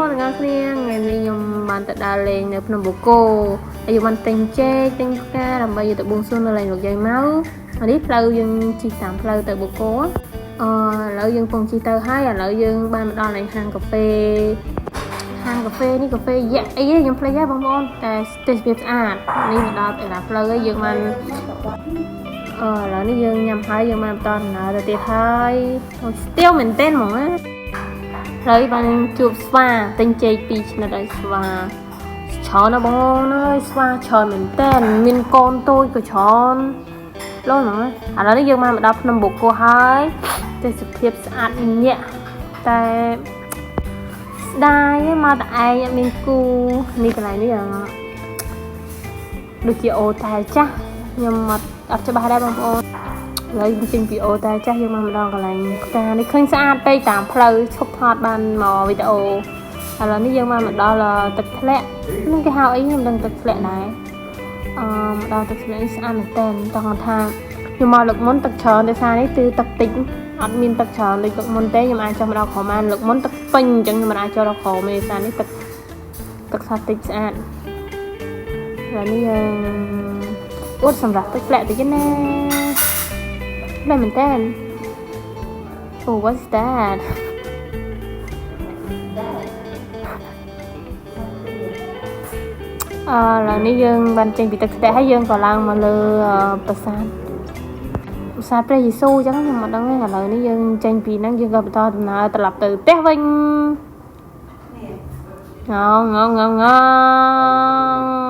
បងទាំងអស់គ្នាថ្ងៃនេះខ្ញុំបានទៅដើរលេងនៅភ្នំបូកគោហើយយើងបានទិញចេកទិញផ្កាដើម្បីទៅបួងសួងនៅលេងលោកយាយម៉ៅនេះផ្លូវយើងជិះតាមផ្លូវទៅបូកគោឥឡូវយើងពងជិះទៅហើយឥឡូវយើងបានមកដល់នៅហាងកាហ្វេនេះកាហ្វេយ៉ាអីខ្ញុំភ្លេចហើយបងប្អូនតែទេសភាពស្អាតនេះមកដល់ឯណាផ្លូវហើយយើងបានឥឡូវនេះយើងញ៉ាំហើយយើងបានបន្តដំណើរទៅទៀតហើយស្ទាវមែនទែនហ្មងណាហើយបានជួបស្វាទិញចេក2ឆ្និតឲ្យស្វាច្រើនណាបងអើយស្វាច្រើនមែនទែនមានកូនតូចក៏ច្រើនលុយហ្មងឥឡូវនេះយើងបានមកដល់ភ្នំបូកគោហើយទេសភាពស្អាតញាក់តែស្ដាយមកតែឯងអត់មានគូនេះកន្លែងនេះដូចជាអូតែចាស់ខ្ញុំអត់ច្បាស់ដែរបងប្អូនហើយចេញពីអូតែចាស់យើងមកម្ដងកន្លែងផ្កានេះឃើញស្អាតពេកតាមផ្លូវឈប់ថតបានមកវីដេអូឥឡូវនេះយើងមកដល់ទឹកធ្លាក់នេះគេហៅអីខ្ញុំដឹងទឹកធ្លាក់ដែរមកដល់ទឹកធ្លាក់នេះស្អាតមែនតើតោះថាខ្ញុំមកលើកមុនទឹកច្រើនដោយសារនេះគឺទឹកតិចអត់មានទឹកច្រើនដូចទឹកមុនទេខ្ញុំអាចចុះមកដល់ក្រោមបានលើកមុនទឹកពេញអញ្ចឹងខ្ញុំមិនអាចចូលដល់ក្រោមទេដោយសារនេះទឹកសាតិចស្អាតហើយនេះយើងអួតសម្រាប់ទឹកធ្លាក់តិចណាមែនតើOh what's that ឥឡូវនេះយើងបានចេញពីទឹកធ្លាក់ហើយយើងក៏ឡើងមកលើប្រាសាទព្រះយេស៊ូវអញ្ចឹងខ្ញុំមិនដឹងទេឥឡូវនេះយើងចេញពីហ្នឹងយើងក៏បន្តដំណើរត្រឡប់ទៅផ្ទះវិញង